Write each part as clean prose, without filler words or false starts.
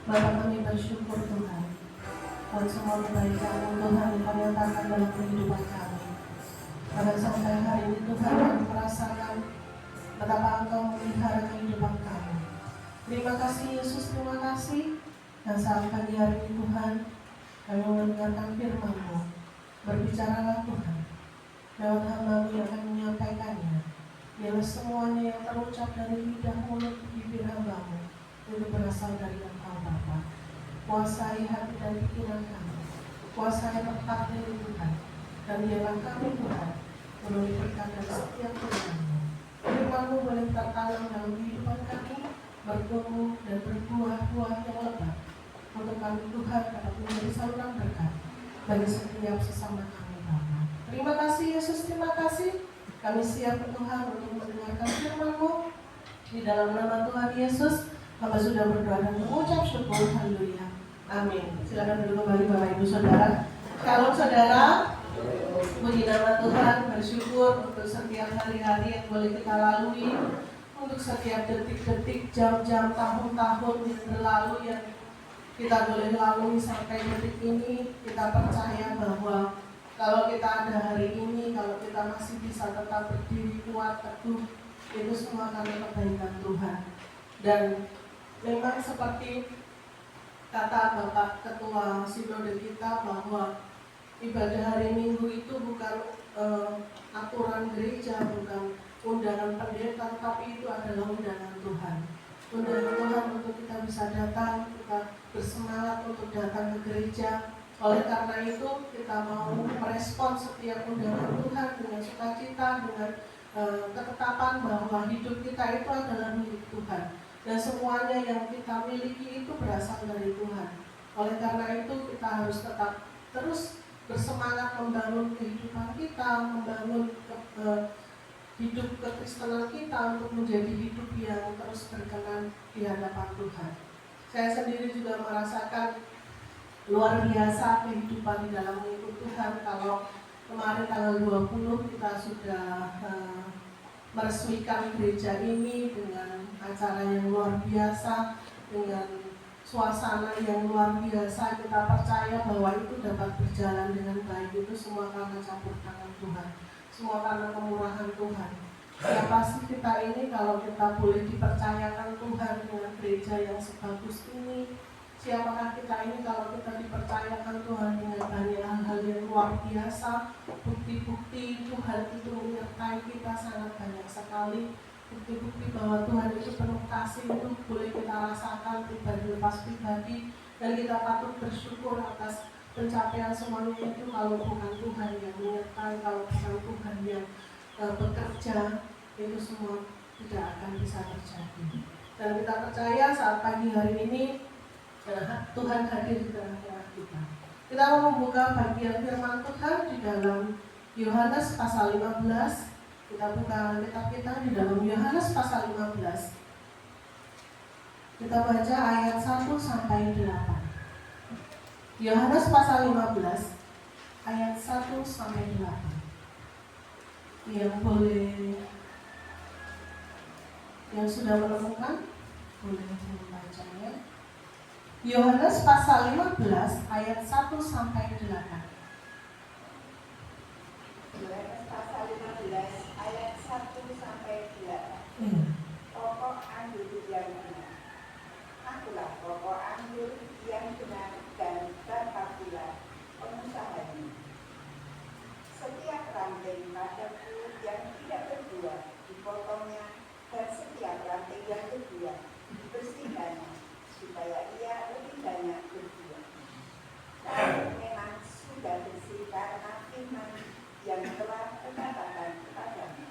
Bapa, kami bersyukur Tuhan buat semua kebaikan Tuhan yang kau nyatakan dalam kehidupan kami. Pada sampai hari ini Tuhan, kami merasakan betapa Engkau memelihara kehidupan kami. Terima kasih Yesus, terima kasih. Dan saat pagi hari ini Tuhan, kami mendengarkan firman-Mu. Berbicaralah Tuhan lewat hamba-Mu yang akan menyampaikannya. Biarlah semuanya yang terucap dari lidah mulut bibir hamba-Mu itu berasal dari Engkau Bapa. Kuasai hati dan pikiran kami, kuasai tempat dari Tuhan, dan biarlah kami Tuhan memenuhi berkat dari setiap firman-Mu. Firman-Mu boleh tertanam dalam kehidupan kami, bertumbuh dan berbuah-buah yang lebat untuk kami Tuhan dapat menjadi saluran berkat bagi setiap sesama kami Bapa. Terima kasih Yesus, terima kasih. Kami siap Tuhan untuk mendengarkan firman-Mu. Di dalam nama Tuhan Yesus, Hamba sudah berdoa dan mengucap syukur. Haleluya. Amin. Silakan duduk kembali Bapak Ibu Saudara. Kalau saudara, puji nama Tuhan, bersyukur untuk setiap hari-hari yang boleh kita lalui, untuk setiap detik-detik, jam-jam, tahun-tahun yang berlalu yang kita boleh lalui sampai detik ini. Kita percaya bahwa kalau kita ada hari ini, kalau kita masih bisa tetap berdiri kuat, teguh, itu semua karena kebaikan Tuhan. Dan memang seperti kata Bapak Ketua Sinode kita bahwa ibadah hari Minggu itu bukan aturan gereja, bukan undangan pendeta, tapi itu adalah undangan Tuhan. Undangan Tuhan untuk kita bisa datang, kita bersemangat untuk datang ke gereja. Oleh karena itu kita mau merespon setiap undangan Tuhan dengan sukacita, dengan ketetapan bahwa hidup kita itu adalah milik Tuhan. Dan semuanya yang kita miliki itu berasal dari Tuhan. Oleh karena itu kita harus tetap terus bersemangat membangun kehidupan kita, membangun hidup kekristenan kita untuk menjadi hidup yang terus berkenan di hadapan Tuhan. Saya sendiri juga merasakan luar biasa kehidupan di dalam mengikut Tuhan. Kalau kemarin tanggal 20 kita sudah meresmikan gereja ini dengan acara yang luar biasa, dengan suasana yang luar biasa. Kita percaya bahwa itu dapat berjalan dengan baik. Itu semua karena campur tangan Tuhan, semua karena kemurahan Tuhan. Siapa sih kita ini kalau kita boleh dipercayakan Tuhan dengan gereja yang sebagus ini? Siapakah kita ini kalau kita dipercayakan Tuhan dengan banyak hal-hal yang luar biasa? Bukti-bukti Tuhan itu menyertai kita sangat banyak sekali. Bukti-bukti bahwa Tuhan itu penuh kasih itu boleh kita rasakan pribadi lepas pribadi. Dan kita patut bersyukur atas pencapaian semuanya itu. Kalau bukan Tuhan yang menyertai, kalau bukan Tuhan yang bekerja, itu semua tidak akan bisa terjadi. Dan kita percaya saat pagi hari ini Tuhan hadir di tengah-tengah kita. Kita mau membuka bagian firman Tuhan di dalam Yohanes pasal 15. Kita buka kitab kita di dalam Yohanes pasal 15. Kita baca ayat 1 sampai 8. Yohanes pasal 15 ayat 1 sampai 8. Yang sudah menemukan boleh membacanya. Yohanes pasal 15 ayat 1 sampai 8. Yohanes pasal 15 ayat 1 sampai 8. Pokok anggur yang benar. Akulah pokok anggur yang benar dan Bapa pula pengusahanya. Setiap ranting padaku yang tidak berbuah dipotongnya, dan setiap ranting yang berbuah dibersihkannya, supaya ia lebih banyak berbuah. Kamu memang sudah bersih karena firman yang telah kukatakan kepadamu.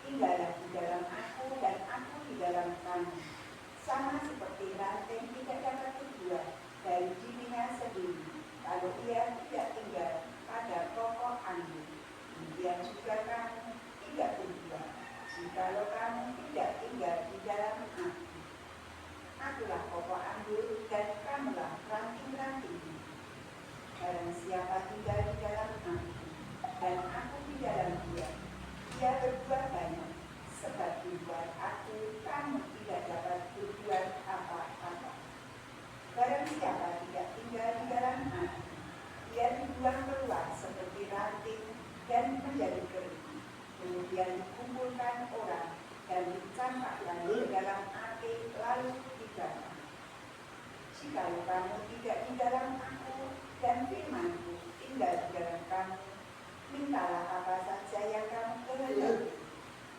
Tinggallah di dalam aku dan aku di dalam kamu. Sama seperti ranting tidak dapat berbuah dari dirinya sendiri kalau ia tidak tinggal pada pokok anggur. Demikian juga kamu tidak berbuah jikalau kamu tidak tinggal di dalam aku. Akulah pokok anggur dan kamulah ranting-rantingnya. Barang siapa tinggal di dalam aku dan aku di dalam dia, ia berbuat banyak. Sebab di luar aku kamu tidak dapat berbuat apa-apa. Jikalau kamu tidak di dalam aku dan firman-Ku tinggal di dalam kamu, mintalah apa saja yang kamu kehendaki,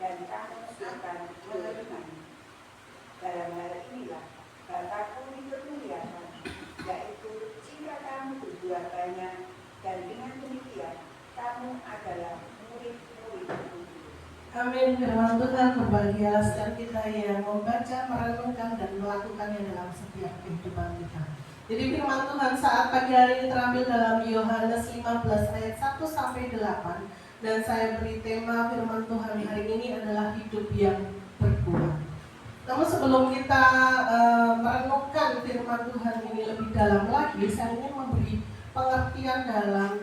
dan kamu akan menerimanya. Dalam hal inilah Bapa-Ku dipermuliakan, yaitu jika kamu berbuat banyak, dan dengan demikian kamu adalah murid-murid-Ku. Amin. Firman Tuhan berbahagia setiap kita yang membaca, merenungkan, dan melakukannya dalam setiap kehidupan kita. Jadi firman Tuhan saat pagi hari ini terambil dalam Yohanes 15 ayat 1-8, dan saya beri tema firman Tuhan hari ini adalah hidup yang berbuah. Namun sebelum kita merenungkan firman Tuhan ini lebih dalam lagi, saya ingin memberi pengertian dalam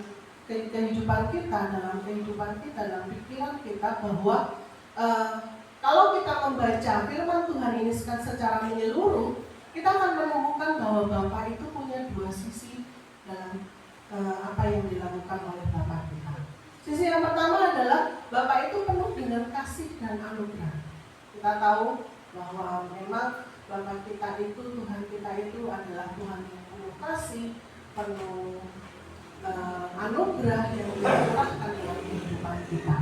kehidupan kita, dalam pikiran kita, bahwa kalau kita membaca firman Tuhan ini secara menyeluruh, kita akan menemukan bahwa Bapa itu punya dua sisi dalam apa yang dilakukan oleh Bapa kita. Sisi yang pertama adalah Bapa itu penuh dengan kasih dan anugerah. Kita tahu bahwa memang Bapa kita itu, Tuhan kita itu adalah Tuhan yang penuh kasih, penuh anugerah yang dicurahkan dalam kehidupan kita.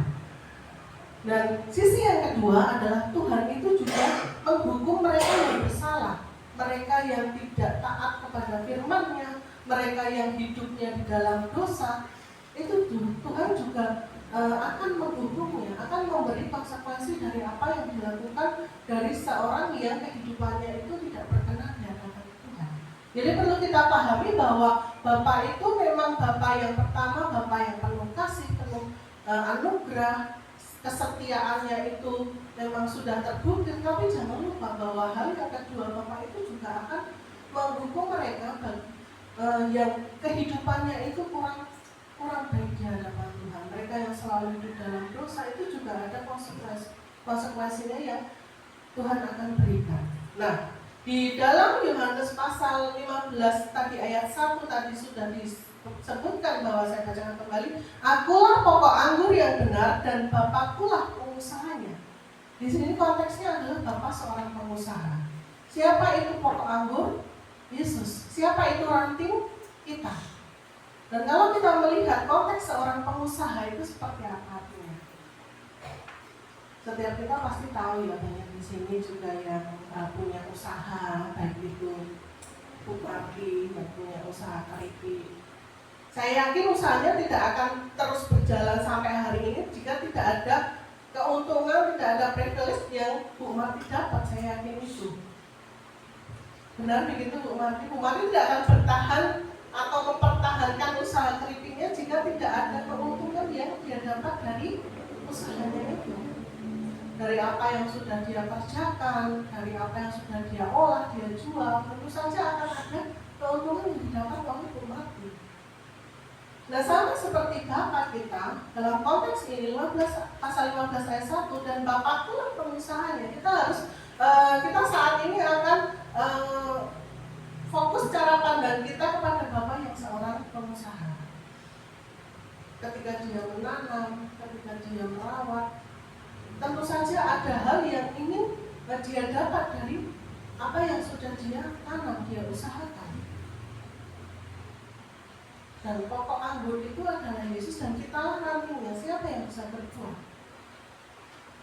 Dan sisi yang kedua adalah Tuhan itu juga menghukum mereka yang bersalah, mereka yang tidak taat kepada firman-Nya, mereka yang hidupnya di dalam dosa. Itu Tuhan juga akan menghukumnya, akan memberi konsekuensi dari apa yang dilakukan dari seorang yang kehidupannya itu tidak berkenan di hadapan Tuhan. Jadi perlu kita pahami bahwa Bapa itu memang Bapa yang pertama, Bapa yang penuh kasih, penuh anugerah, kesetiaannya itu memang sudah terbukti. Tapi jangan lupa bahwa hal yang kedua, Bapa itu juga akan menghukum mereka yang kehidupannya itu kurang baik di hadapan Tuhan. Mereka yang selalu hidup dalam dosa itu juga ada konsekuensinya yang Tuhan akan berikan. Nah, di dalam Yohanes pasal 15 tadi ayat 1 tadi sudah disebutkan, bahwa saya bacakan kembali, akulah pokok anggur yang benar dan Bapa-Kulah pengusahanya. Di sini konteksnya adalah Bapa seorang pengusaha. Siapa itu pokok anggur? Yesus. Siapa itu ranting? Kita. Dan kalau kita melihat konteks seorang pengusaha itu seperti apa artinya? Setiap kita pasti tahu ya, banyak di sini juga yang punya usaha, baik itu bupati, yang punya usaha keripik. Saya yakin usahanya tidak akan terus berjalan sampai hari ini jika tidak ada keuntungan, tidak ada privilege yang Bu Marti dapat. Saya yakin itu. Benar begitu Bu Marti? Bu Marti tidak akan bertahan atau mempertahankan usaha keripiknya jika tidak ada keuntungan yang dia dapat dari usahanya itu. Dari apa yang sudah dia kerjakan, dari apa yang sudah dia olah, dia jual, tentu saja akan ada keuntungan yang didapat oleh Bu Marti. Nah, sama seperti Bapa kita dalam konteks ini pasal 15 ayat 1, dan Bapa-Kulah pengusahanya. Kita saat ini akan fokus cara pandang kita kepada Bapa yang seorang pengusaha. Ketika dia menanam, ketika dia merawat, tentu saja ada hal yang ingin dia dapat dari apa yang sudah dia tanam, dia usahakan. Dan pokok anggur itu adalah Yesus, dan kitalah rantingnya. Siapa yang bisa berbuah?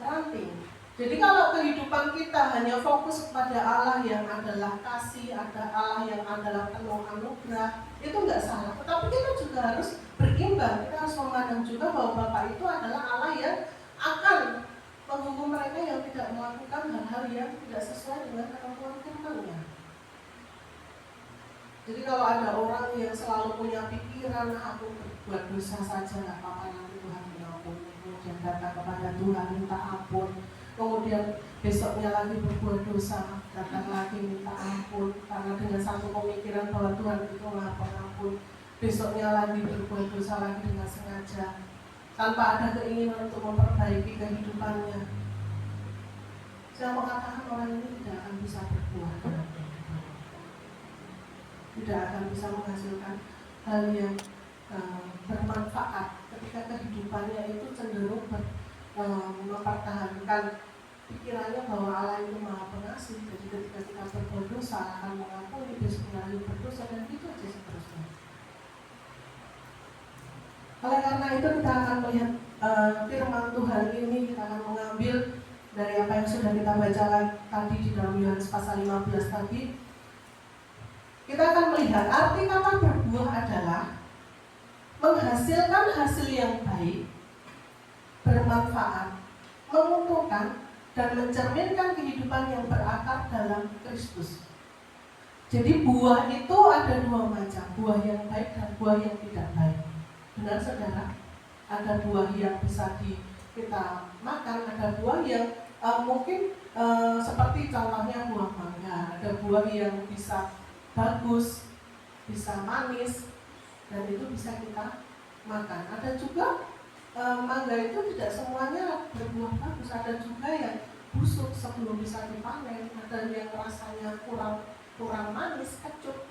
Ranting. Jadi kalau kehidupan kita hanya fokus kepada Allah yang adalah kasih, ada Allah yang adalah penuh anugerah, itu enggak salah. Tetapi kita juga harus berimbang. Kita harus memandang juga bahwa Bapa itu adalah Allah yang akan menghukum mereka yang tidak melakukan hal-hal yang tidak sesuai dengan ketentuan firman-Nya. Jadi kalau ada orang yang selalu punya pikiran, aku berbuat dosa saja, nggak apa-apa, nanti Tuhan mengampuni. Kemudian datang kepada Tuhan minta ampun. Kemudian besoknya lagi berbuat dosa, datang lagi minta ampun karena dengan satu pemikiran bahwa Tuhan itu Maha Pengampun. Besoknya lagi berbuat dosa lagi dengan sengaja, tanpa ada keinginan untuk memperbaiki kehidupannya. Saya mengatakan orang ini tidak akan bisa berbuah, tidak akan bisa menghasilkan hal yang bermanfaat ketika kehidupannya itu cenderung mempertahankan pikirannya bahwa Allah itu Maha Pengasih, jadi ketika kita berbuat dosa akan mengampuni, besoknya lagi berdosa, dan gitu aja seterusnya. Oleh karena itu kita akan melihat firman Tuhan ini, kita akan mengambil dari apa yang sudah kita bacakan tadi di dalam Yohanes pasal 15 tadi. Kita akan melihat arti kata berbuah adalah menghasilkan hasil yang baik, bermanfaat, menguntungkan, dan mencerminkan kehidupan yang berakar dalam Kristus. Jadi buah itu ada dua macam, buah yang baik dan buah yang tidak baik. Benar saudara? Ada buah yang bisa kita makan, ada buah yang mungkin seperti contohnya buah mangga, ada buah yang bisa bagus, bisa manis, dan itu bisa kita makan. Ada juga mangga itu tidak semuanya berbuah bagus, ada juga yang busuk sebelum bisa dipanen, ada yang rasanya kurang manis, kecut.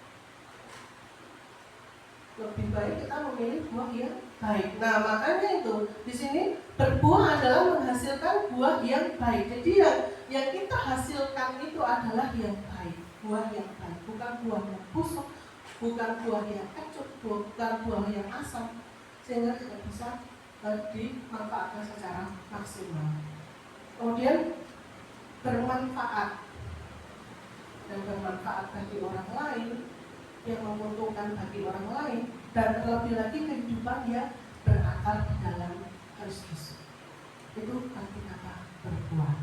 Lebih baik kita memilih buah yang baik. Nah, makanya itu di sini berbuah adalah menghasilkan buah yang baik. Jadi yang kita hasilkan itu adalah yang baik, buah yang baik, bukan buah yang busuk, bukan buah yang kecut, bukan buah yang asam, sehingga tidak bisa dimanfaatkan secara maksimal. Kemudian bermanfaat, dan bermanfaat bagi orang lain, yang menguntungkan bagi orang lain, dan terlebih lagi kehidupan yang berakar di dalam Kristus. Itu arti kata berbuah.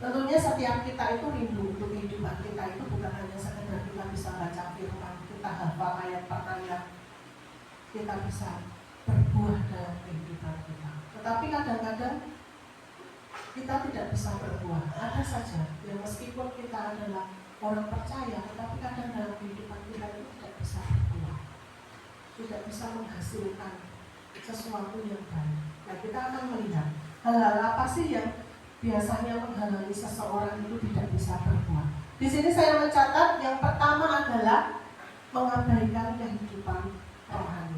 Tentunya setiap kita itu rindu untuk kehidupan kita itu bukan hanya sekedar kita bisa baca firman, kita hafal ayat per ayat, kita bisa berbuah dalam kehidupan kita. Tetapi kadang-kadang kita tidak bisa berbuah. Ada saja yang meskipun kita adalah orang percaya, tetapi kadang dalam kehidupan kita itu tidak bisa berbuah, tidak bisa menghasilkan sesuatu yang baik. Nah, kita akan melihat hal-hal apa sih yang biasanya menghalangi seseorang itu tidak bisa berbuah. Di sini saya mencatat yang pertama adalah mengabaikan kehidupan rohani.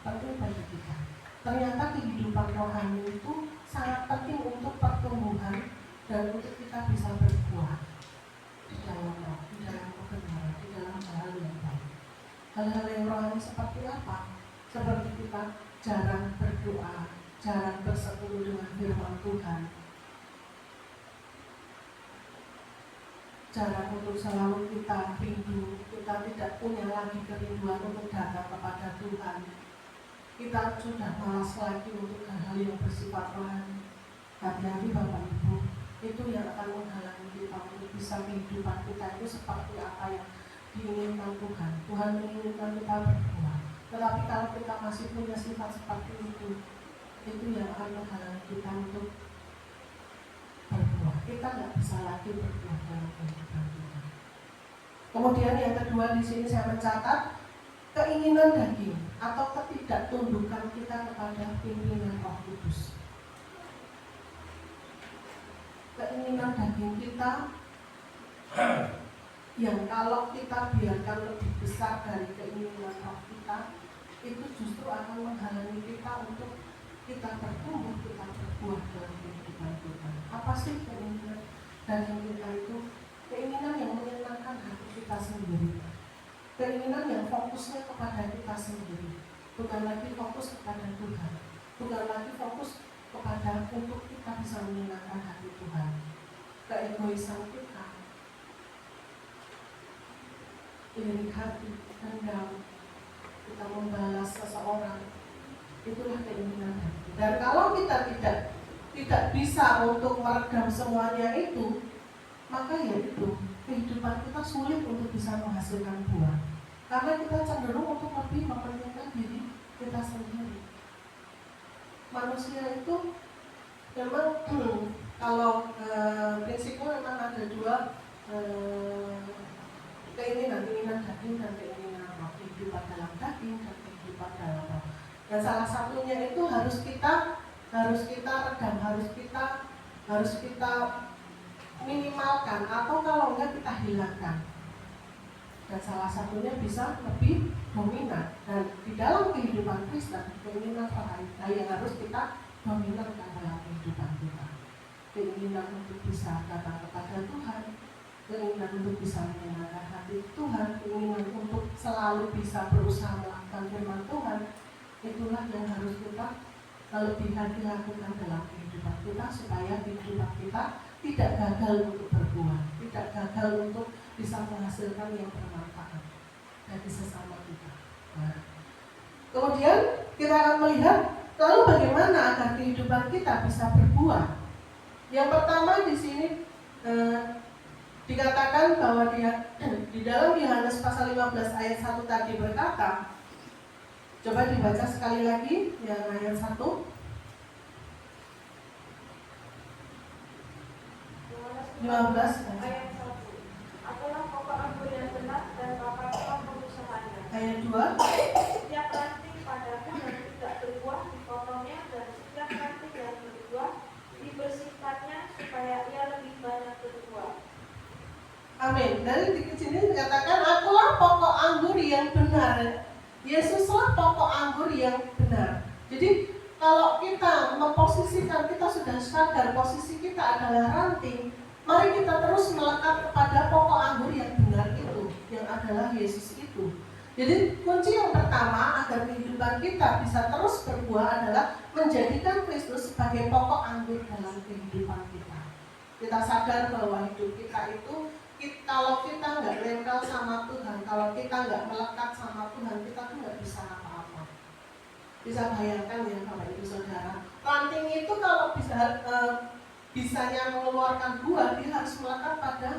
Penting bagi kita. Ternyata kehidupan rohani itu sangat penting untuk pertumbuhan dan untuk kita bisa berbuah di dalam roh, di dalam kebenaran, di dalam hal yang baik. Hal-hal yang rohani seperti apa? Seperti kita jarang berdoa, jarang bersekutu dengan firman Tuhan, jarang untuk selalu kita rindu, kita tidak punya lagi kerinduan untuk datang kepada Tuhan. Kita sudah malas lagi untuk hal-hal yang bersifat rohani. Hati-hati Bapak Ibu, itu yang akan menghalangi kita untuk bisa kehidupan kita itu seperti apa yang diinginkan Tuhan. Tuhan menginginkan kita berbuah. Tetapi kalau kita masih punya sifat seperti itu yang akan menghalangi kita untuk berbuah. Kita nggak bisa lagi berbuah dalam kehidupan kita. Kemudian yang kedua di sini saya mencatat keinginan daging atau ketidaktundukan kita kepada pimpinan Roh Kudus. Keinginan daging kita yang kalau kita biarkan lebih besar dari keinginan roh kita, itu justru akan menghalangi kita untuk kita bertumbuh, kita berbuah dalam kehidupan kita. Apa sih keinginan daging kita itu? Keinginan yang menyenangkan hati kita sendiri, keinginan yang fokusnya kepada kita sendiri, bukan lagi fokus kepada Tuhan, bukan lagi fokus kepada untuk kita bisa menyenangkan hati Tuhan. Keegoisan kita, iri hati, dendam, kita membalas seseorang, itulah keinginan hati. Dan kalau kita tidak bisa untuk meredam semuanya itu, maka ya itu kehidupan kita sulit untuk bisa menghasilkan buah. Karena kita cenderung untuk lebih mementingkan diri kita sendiri. Manusia itu memang kalau prinsipnya memang ada dua keinginan daging dan keinginan roh, kehidupan dalam daging dan kehidupan dalam roh. Dan salah satunya itu harus kita redam, harus kita minimalkan, atau kalau enggak kita hilangkan. Dan salah satunya bisa lebih dominan. Dan di dalam kehidupan Kristen, keinginan rohani yang harus kita dominankan dalam kehidupan kita. keinginan untuk bisa datang kepada Tuhan, keinginan untuk bisa menyenangkan hati Tuhan, keinginan untuk selalu bisa berusaha melakukan firman Tuhan. Itulah yang harus kita lebih hati-hatikan dalam kehidupan kita, supaya kehidupan kita tidak gagal untuk berbuah, tidak gagal untuk bisa menghasilkan yang bermanfaat bagi sesama kita. Nah, kemudian kita akan melihat lalu bagaimana agar kehidupan kita bisa berbuah. Yang pertama di sini dikatakan bahwa dia di dalam Yohanes pasal 15 ayat 1 tadi berkata, coba dibaca sekali lagi yang ayat 1. Yohanes 15 ayat 1. Akulah pokok anggur yang benar dan Bapa telah pengusahanya. Ayat 2. Setiap ranting padaku yang tidak berbuah dipotongnya, dan setiap ranting yang berbuah dibersihkannya supaya ia lebih banyak berbuah. Amin. Dari di sini dikatakan akulah pokok anggur yang benar. Yesuslah pokok anggur yang benar. Jadi kalau kita memposisikan, kita sudah sadar posisi kita adalah ranting, mari kita terus melekat kepada pokok anggur yang benar itu, yang adalah Yesus itu. Jadi kunci yang pertama agar kehidupan kita bisa terus berbuah adalah menjadikan Kristus sebagai pokok anggur dalam kehidupan kita. Kita sadar bahwa hidup kita itu, kalau kita nggak nempel sama Tuhan, kalau kita nggak melekat sama Tuhan, kita tuh nggak bisa apa-apa. Bisa bayangkan ya Bapak Ibu Saudara, ranting itu kalau bisanya mengeluarkan buah, dia harus melekat pada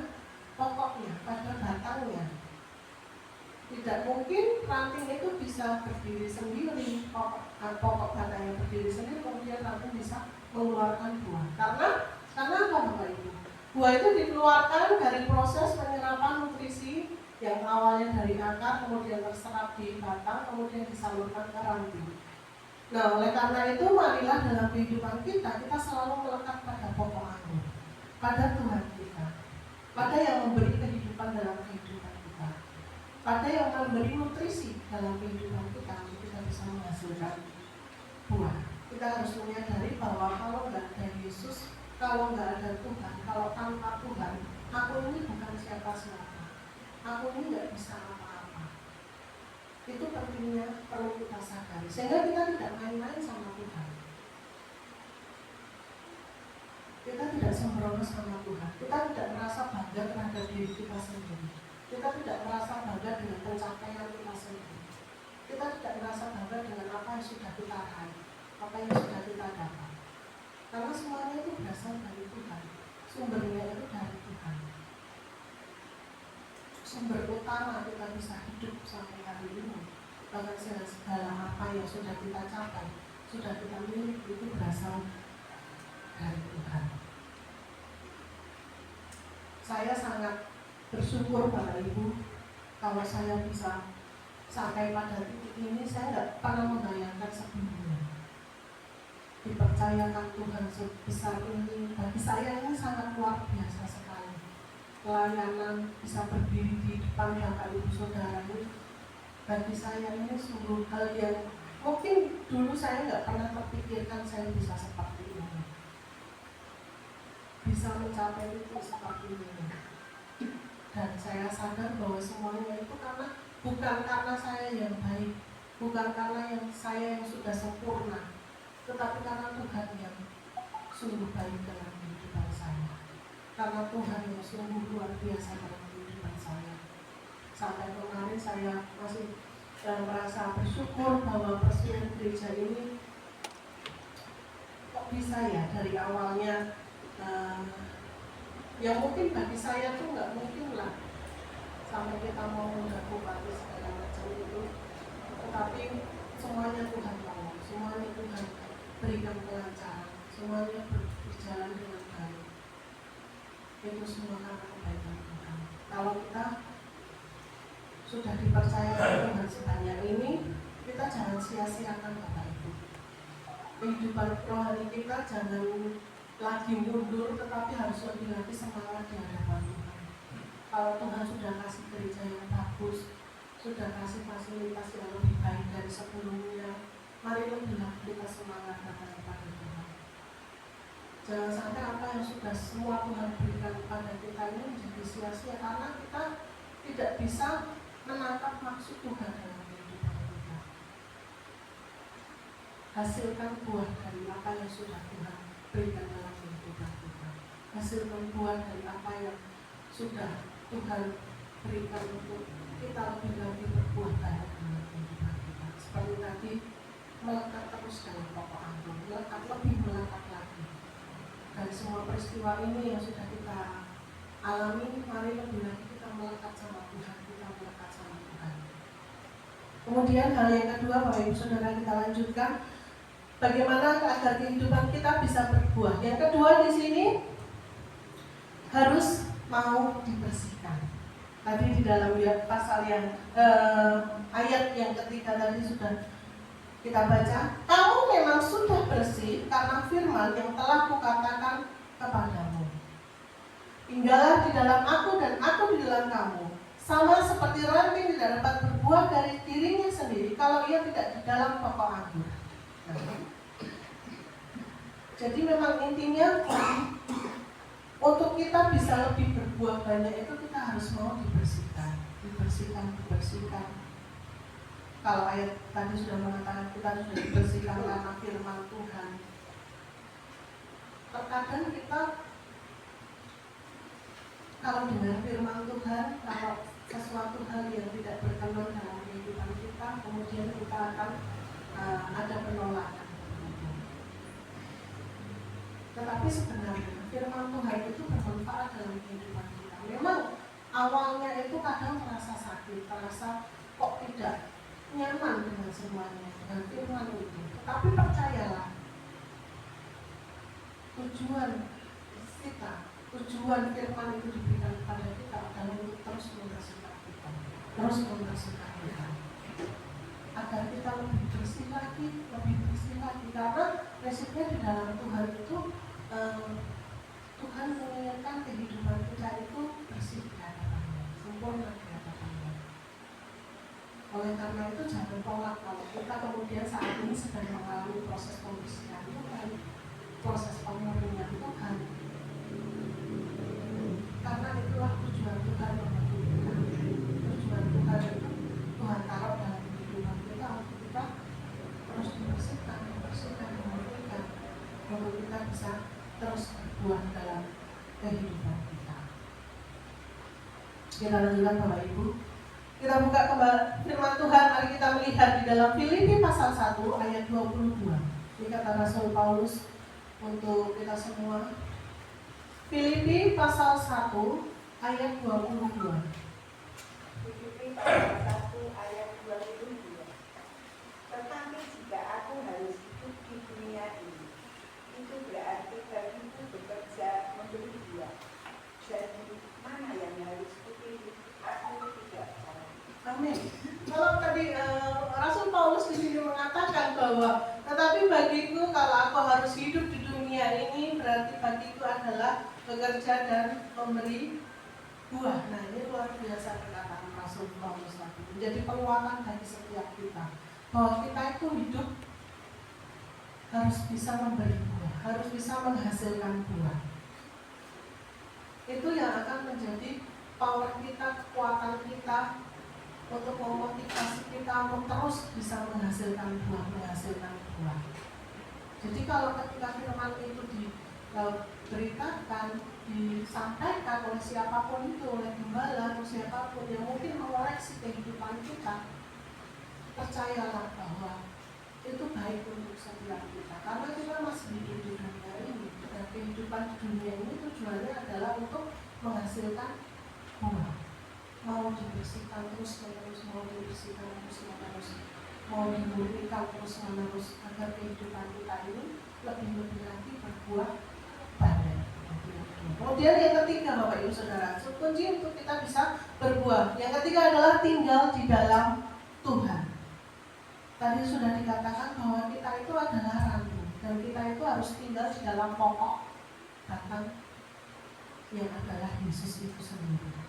pokoknya, pada batangnya. Tidak mungkin ranting itu bisa berdiri sendiri, pokok batangnya berdiri sendiri, kemudian ranting bisa mengeluarkan buah. Karena apa Bapak Ibu? Buah itu dikeluarkan dari proses penyerapan nutrisi yang awalnya dari akar, kemudian terserap di batang, kemudian disalurkan ke ranting. Nah, oleh karena itu marilah dalam kehidupan kita selalu melekat pada pokok anggur, pada Tuhan kita, pada yang memberi kehidupan dalam kehidupan kita, pada yang memberi nutrisi dalam kehidupan kita untuk kita bisa menghasilkan buah. Kita harus menyadari bahwa kalau nggak ada Yesus, kalau nggak ada Tuhan, kalau tanpa Tuhan, aku ini bukan siapa-siapa, aku ini nggak bisa apa-apa. Itu pentingnya perlu kita sadari, sehingga kita tidak main-main sama Tuhan. Kita tidak sembrono sama Tuhan. Kita tidak merasa bangga terhadap diri kita sendiri. Kita tidak merasa bangga dengan pencapaian kita sendiri. Kita tidak merasa bangga dengan apa yang sudah kita raih, apa yang sudah kita dapat. Karena semuanya itu berasal dari Tuhan. Sumbernya itu dari Tuhan. Sumber utama kita bisa hidup sampai hari ini, bahkan segala apa yang sudah kita capai, sudah kita miliki, itu berasal dari Tuhan. Saya sangat bersyukur Bapak Ibu, kalau saya bisa sampai pada titik ini. Saya tidak pernah membayangkan sebelumnya dipercayakan Tuhan sebesar ini. Bagi saya ini sangat luar biasa sekali. Pelayanan, bisa berdiri di depan Bapak Ibu Saudara ini, bagi saya ini sungguh hal yang mungkin dulu saya nggak pernah terpikirkan saya bisa seperti ini, bisa mencapai itu seperti ini. Dan saya sadar bahwa semuanya itu bukan karena saya yang baik, bukan karena saya yang sudah sempurna, tetapi karena Tuhan yang sungguh baik dalam kehidupan saya, karena Tuhan yang sungguh luar biasa dalam kehidupan saya. Sampai kemarin saya masih merasa bersyukur bahwa persekutuan gereja ini kok bisa ya dari awalnya yang mungkin bagi saya tuh nggak mungkin lah sampai kita mau mengundang bupati segala macam itu, tetapi semuanya Tuhan tolong, semuanya Tuhan berikan kelancaran, semuanya berjalan dengan baik. Itu semua karena kebaikan Tuhan. Kalau kita sudah dipercaya Tuhan sebanyak ini, kita jangan sia-siakan Bapak Ibu. Kehidupan rohani kita jangan lagi mundur, tetapi harus lebih lagi semangat di hadapan Tuhan. Kalau Tuhan sudah kasih gereja yang bagus, sudah kasih fasilitas yang lebih baik dari sebelumnya, mari lebih lagi kita semangat datang kepada Tuhan. Jangan sampai apa yang sudah semua Tuhan berikan kepada kita ini menjadi sia-sia karena kita tidak bisa menangkap maksud Tuhan dalam kehidupan kita. Hasilkan buah dari apa yang sudah Tuhan berikan dalam kehidupan kita. Hasilkan buah dari apa yang sudah Tuhan berikan untuk kita lebih lagi berbuah baik dalam kehidupan kita. Seperti tadi, melekat terus dalam pokok anggur, lebih melekat lagi. Dan semua peristiwa ini yang sudah kita alami, mari lebih lagi kita melekat sama Tuhan, kita melekat sama Tuhan. Kemudian hal yang kedua, Bapak Ibu Saudara, kita lanjutkan bagaimana agar kehidupan kita bisa berbuah. Yang kedua di sini harus mau dibersihkan. Tadi di dalam pasal yang ayat yang ketiga tadi sudah kita baca, kamu memang sudah bersih karena firman yang telah kukatakan kepadamu. Tinggallah di dalam aku dan aku di dalam kamu. Sama seperti ranting tidak dapat berbuah dari dirinya sendiri kalau ia tidak di dalam pokok anggur. Jadi memang intinya untuk kita bisa lebih berbuah banyak itu kita harus mau dibersihkan. Kalau ayat tadi sudah mengatakan kita sudah dibersihkan karena firman Tuhan. Terkadang kita kalau dengar firman Tuhan, kalau sesuatu hal yang tidak berkenan dalam kehidupan kita, kemudian kita akan ada penolakan. Tetapi sebenarnya firman Tuhan itu bermanfaat dalam kehidupan kita. Memang awalnya itu kadang terasa sakit, terasa kok tidak nyaman dengan semuanya, dengan firman itu. Tetapi percayalah, tujuan firman itu diberikan kepada kita adalah untuk terus membersihkan kita, agar kita lebih bersih lagi. Karena prinsipnya di dalam Tuhan itu Tuhan menginginkan kehidupan kita itu bersih di hadapannya, sempurna di hadapannya. Oleh karena itu jangan tolak kalau kita kemudian saat ini sedang mengalami proses pembersihan Tuhan, proses pemurnian Tuhan. Karena itulah tujuan Tuhan membantu kita. Tujuan Tuhan itu Tuhan taruh dalam kehidupan kita untuk kita terus dibersihkan, memurnikan, untuk kita bisa terus berbuah dalam kehidupan kita. Kita lanjutkan Bapak Ibu. Kita buka kembali firman Tuhan, mari kita melihat di dalam Filipi pasal 1 ayat 22. Ini kata Rasul Paulus untuk kita semua. Filipi pasal 1 ayat 22. Filipi pasal 1 ayat 22. Tetapi jika aku harus hidup di dunia ini, itu berarti bagiku bekerja memberi buah. Jadi mana yang harus kupilih? Aku tidak tahu. Amin. Kalau tadi Rasul Paulus di sini mengatakan bahwa tetapi bagiku kalau aku harus hidup di dunia ini berarti bagiku adalah bekerja dan memberi buah. Nah, ini luar biasa perkataan Rasul Paulus tadi. Menjadi penguatan bagi setiap kita bahwa kita itu hidup harus bisa memberi buah, harus bisa menghasilkan buah. Itu yang akan menjadi power kita, kekuatan kita untuk memotivasi kita untuk terus bisa menghasilkan buah. Jadi kalau ketika firman itu diberitakan, disampaikan oleh siapapun itu, oleh gembala atau siapapun yang mungkin mengoreksi kehidupan kita, percayalah bahwa itu baik untuk setiap kita. Karena kita masih hidup di dunia ini, dan kehidupan di dunia ini tujuannya adalah untuk menghasilkan buah. Mau dibersihkan terus-menerus, mau dimurnikan terus-menerus agar kehidupan kita ini lebih lagi berbuah banyak. Kemudian yang ketiga Bapak Ibu Saudara, kunci untuk kita bisa berbuah. Yang ketiga adalah tinggal di dalam Tuhan. Tadi sudah dikatakan bahwa kita itu adalah ranting dan kita itu harus tinggal di dalam pokok batang yang adalah Yesus itu sendiri.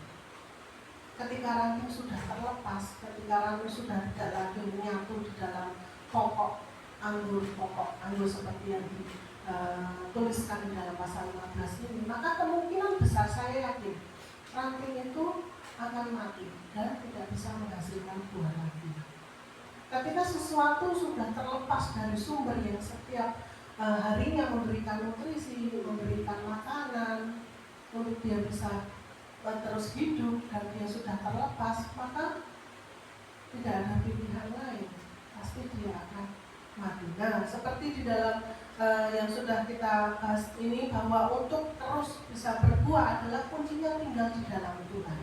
Ketika ranting sudah terlepas, ketika ranting sudah tidak lagi menyatu di dalam pokok anggur seperti yang tuliskan di dalam pasal 15 ini, maka kemungkinan besar saya yakin ranting itu akan mati dan tidak bisa menghasilkan buah lagi. Ketika sesuatu sudah terlepas dari sumber yang setiap harinya memberikan nutrisi, memberikan makanan untuk dia bisa terus hidup dan dia sudah terlepas, maka tidak ada pilihan lain, pasti dia akan mati. Nah, seperti di dalam yang sudah kita bahas ini, bahwa untuk terus bisa berbuah adalah kuncinya tinggal di dalam Tuhan.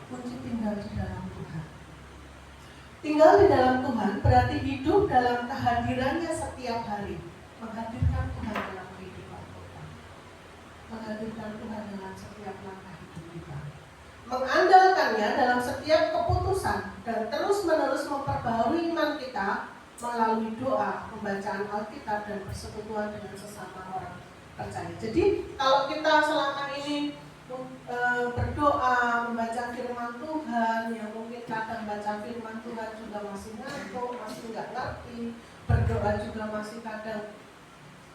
Kunci tinggal di dalam Tuhan. Tinggal di dalam Tuhan berarti hidup dalam kehadirannya setiap hari, menghadirkan Tuhan dalam kehidupan kita, menghadirkan Tuhan dalam setiap langkah hidup kita, mengandalkannya dalam setiap keputusan, dan terus-menerus memperbaharui iman kita melalui doa, pembacaan Alkitab, dan persekutuan dengan sesama orang percaya. Jadi kalau kita selama ini berdoa, membaca firman Tuhan, yang mungkin kadang baca firman Tuhan juga masih ngantuk, masih nggak ngerti, berdoa juga masih kadang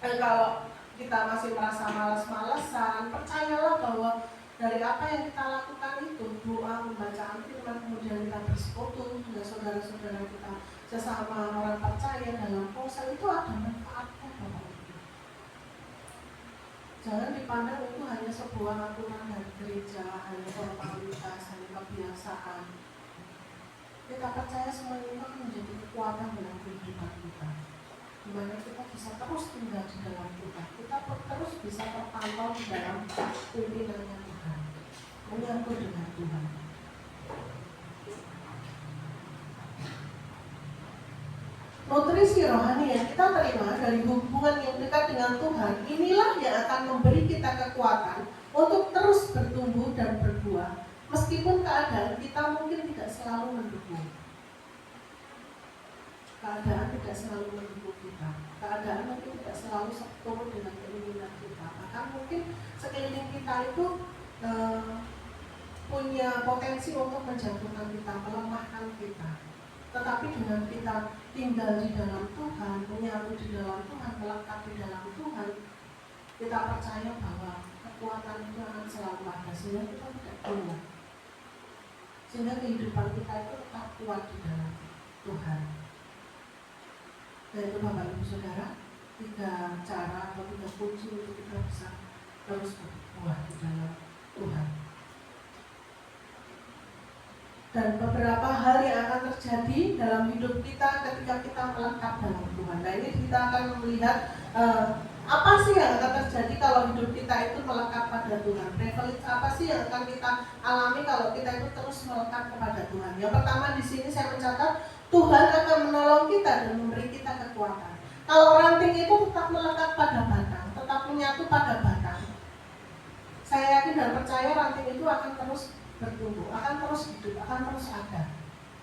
kalau kita masih merasa malas-malasan, percayalah bahwa dari apa yang kita lakukan itu, doa, pembacaan firman, kemudian kita bersekutu dengan saudara-saudara kita sesama orang percaya dalam proses, itu ada manfaatnya Bapak Ibu. Jangan dipandang itu hanya sebuah aturan dari gereja, hanya formalitas, hanya kebiasaan. Kita percaya semua itu akan menjadi kekuatan dalam kehidupan kita, di mana kita bisa terus tinggal di dalam Tuhan, kita terus bisa terpantau di dalam pimpinannya Tuhan, menyatu dengan Tuhan. Nutrisi rohani yang kita terima dari hubungan yang dekat dengan Tuhan, inilah yang akan memberi kita kekuatan untuk terus bertumbuh dan berbuah, meskipun keadaan kita mungkin tidak selalu mendukung. Keadaan tidak selalu mendukung kita, keadaan mungkin tidak selalu seturut dengan keinginan kita, bahkan mungkin sekeliling kita itu punya potensi untuk menjatuhkan kita, melemahkan kita. Tetapi dengan kita tinggal di dalam Tuhan, menyatu di dalam Tuhan, melekat di dalam Tuhan, kita percaya bahwa kekuatan itu akan selalu ada, sehingga kita tidak goyah, sehingga kehidupan kita itu tetap kuat di dalam Tuhan. Dan itu Bapak Ibu Saudara, 3 cara atau 3 kunci untuk kita bisa terus berbuah di dalam Tuhan. Dan beberapa hal yang akan terjadi dalam hidup kita ketika kita melekat dalam Tuhan. Nah, ini kita akan melihat apa sih yang akan terjadi kalau hidup kita itu melekat pada Tuhan. Privilege apa sih yang akan kita alami kalau kita itu terus melekat kepada Tuhan. Yang pertama di sini saya mencatat, Tuhan akan menolong kita dan memberi kita kekuatan. Kalau ranting itu tetap melekat pada batang, tetap menyatu pada batang, saya yakin dan percaya ranting itu akan terus bertumbuh, akan terus hidup, akan terus ada.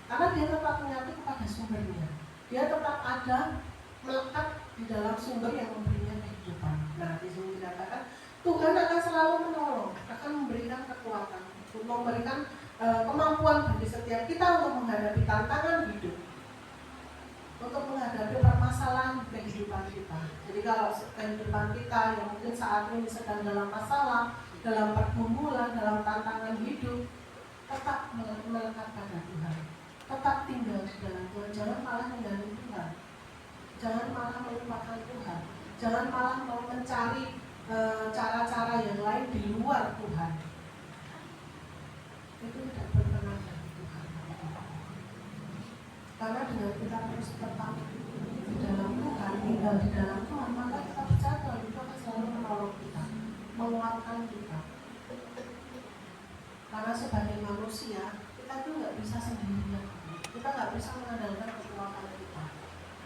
Karena dia tetap menyatu kepada sumbernya. Dia tetap ada, melekat di dalam sumber yang memberinya kehidupan. Nah, di sini dikatakan Tuhan akan selalu menolong, akan memberikan kekuatan, memberikan kemampuan bagi setiap kita untuk menghadapi tantangan hidup, untuk menghadapi permasalahan kehidupan kita. Jadi kalau kehidupan kita yang mungkin saat ini sedang dalam masalah, dalam pergumulan, dalam tantangan hidup, tetap melekat pada Tuhan, tetap tinggal di dalam Tuhan. Jangan malah meninggalkan Tuhan, jangan malah melupakan Tuhan, jangan malah mau mencari cara-cara yang lain di luar Tuhan. Itu tidak berkenan bagi Tuhan. Karena dengan kita terus tetap di dalam Tuhan, tinggal di dalam Tuhan, maka kita percaya Tuhan itu akan selalu menolong kita, menguatkan kita. Karena sebagai manusia, kita itu nggak bisa sendirian. Kita nggak bisa mengandalkan kekuatan kita.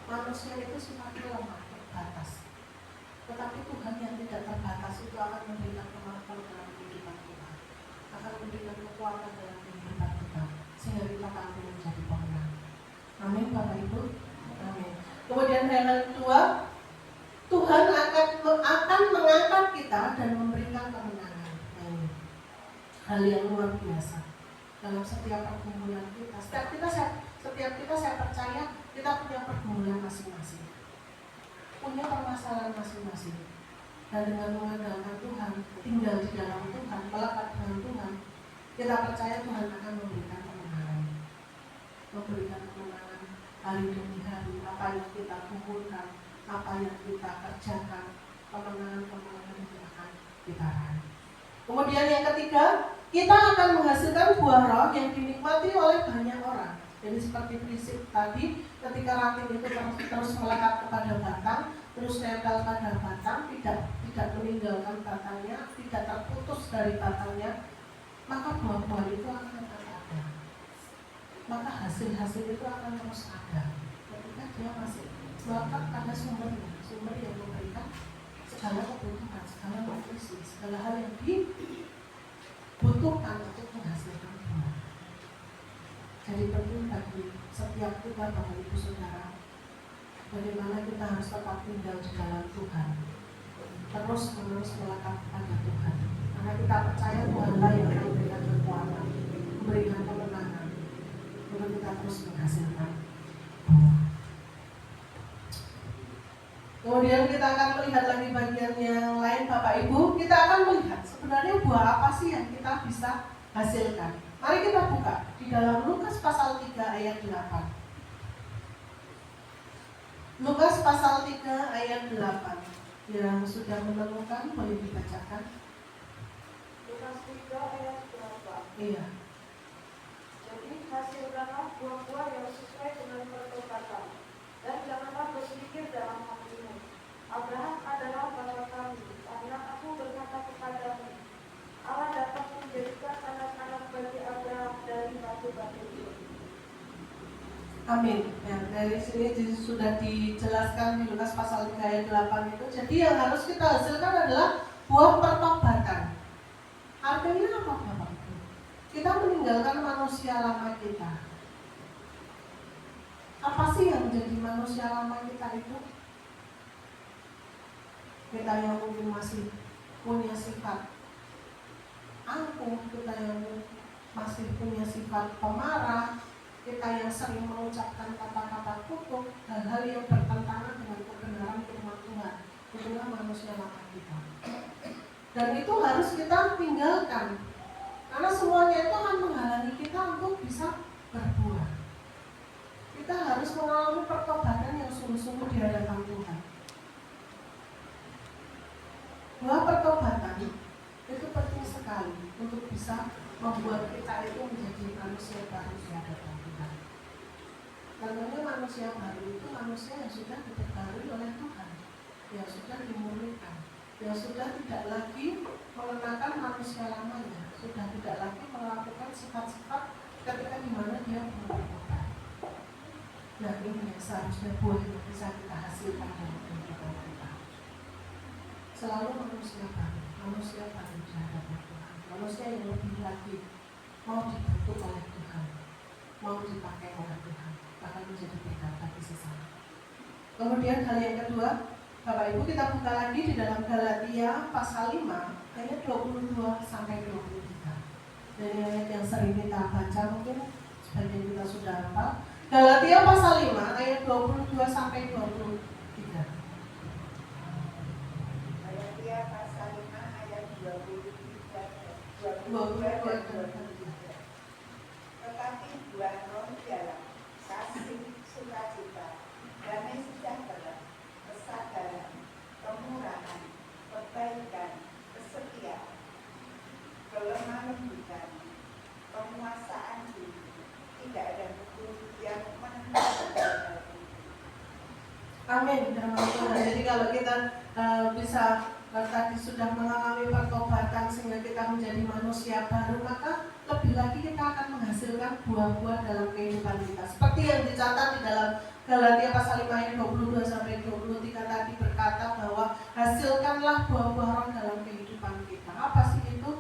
Manusia itu sifatnya lemah, terbatas. Tetapi Tuhan yang tidak terbatas itu akan memberikan kemampuan dalam kehidupan kita, akan memberikan kekuatan dalam kehidupan kita, sehingga kita tampil menjadi pemenang. Amin Bapak Ibu. Amin. Kemudian yang kedua, Tuhan akan mengangkat kita dan memberikan kemenangan. Hal yang luar biasa dalam setiap pergumulan kita. Setiap kita saya percaya kita punya pergumulan masing-masing. punya permasalahan masing-masing. Dan dengan mengandalkan Tuhan, tinggal di dalam Tuhan, melekat dengan Tuhan, kita percaya Tuhan akan memberikan kemenangan. Memberikan kemenangan hari demi hari. Apa yang kita kumpulkan, apa yang kita kerjakan, kemenangan-kemenangan itu akan kita raih. Kemudian yang ketiga, kita akan menghasilkan buah roh yang dinikmati oleh banyak orang. Jadi seperti prinsip tadi, ketika ranting itu terus melekat kepada batang, terus nempel pada batang, tidak meninggalkan batangnya, tidak terputus dari batangnya, maka buah-buah itu akan ada. Maka hasil-hasil itu akan terus ada. Ketika dia masih melekat pada sumbernya, sumber yang memberikan segala kebutuhan, segala nutrisi, segala hal yang dibutuhkan untuk menghasilkan buah. Jadi penting bagi setiap kita, Bapak Ibu Saudara, bagaimana kita harus tetap tinggal di dalam Tuhan, terus menerus melekat pada Tuhan, karena kita percaya Tuhanlah yang akan memberikan kekuatan, memberikan kemenangan untuk kita terus menghasilkan buah. Kemudian kita akan melihat lagi bagian yang lain, Bapak Ibu. Kita akan melihat sebenarnya buah apa sih yang kita bisa hasilkan. Mari kita buka di dalam Lukas pasal 3 ayat 8. Lukas pasal 3 ayat 8. Yang sudah menemukan boleh dibacakan. Lukas 3 ayat 8. Iya. Jadi hasilkanlah buah-buah yang sesuai dengan pertobatan, dan janganlah berpikir dalam hatimu, Abraham adalah bapa kami, karena aku berkata kepadamu, Allah dapat menjadikan anak-anak bagi Abraham dari batu-batu itu. Amin. Ya, dari sini sudah dijelaskan di Lukas pasal 3 ayat 8 itu. Jadi yang harus kita hasilkan adalah buah pertobatan. Artinya apa, Bapak Ibu? Kita meninggalkan manusia lama kita. Apa sih yang menjadi manusia lama kita itu? Kita yang mungkin masih punya sifat angkuh, kita yang masih punya sifat pemarah, kita yang sering mengucapkan kata-kata kutuk, hal-hal yang bertentangan dengan kebenaran firman Tuhan. Itulah manusia lama kita. Dan itu harus kita tinggalkan, karena semuanya itu akan menghalangi kita untuk bisa berbuah. Kita harus mengalami pertobatan yang sungguh-sungguh di hadapan Tuhan. Buah pertobatan itu penting sekali untuk bisa membuat kita itu menjadi manusia baru di hadapan Tuhan. Karena manusia baru itu manusia yang sudah diperbarui oleh Tuhan, yang sudah dimurnikan, yang sudah tidak lagi mengenakan manusia lamanya, sudah tidak lagi melakukan sifat-sifat ketika di mana dia bertobat. Nah, ini yang seharusnya buah yang bisa kita hasilkan dalam kehidupan kita. Selalu manusia baru di hadapan Tuhan, manusia yang lebih lagi mau dibentuk oleh Tuhan, mau dipakai oleh Tuhan, bahkan menjadi berkat bagi sesama. Kemudian hal yang kedua, Bapak Ibu, kita buka lagi di dalam Galatia pasal 5 ayat 22 sampai 23. Dari ayat yang sering kita baca, mungkin sebagian kita sudah hafal. Galatia pasal 5 ayat 22 sampai 23. Galatia pasal 5 ayat 22. Tetapi buah roh ialah kasih, sukacita, damai sejahtera, kesabaran, kemurahan, kebaikan, kesetiaan, kelemah lembutan, penguasaan diri. Tidak ada hukum yang menentang. Amin. Jadi kalau kita bisa tadi sudah mengalami pertobatan sehingga kita menjadi manusia baru, maka lebih lagi kita akan menghasilkan buah-buah dalam kehidupan kita. Seperti yang dicatat di dalam Galatia pasal 5 ayat 22 sampai 23 tadi berkata bahwa hasilkanlah buah-buah roh dalam kehidupan kita. Apa sih itu?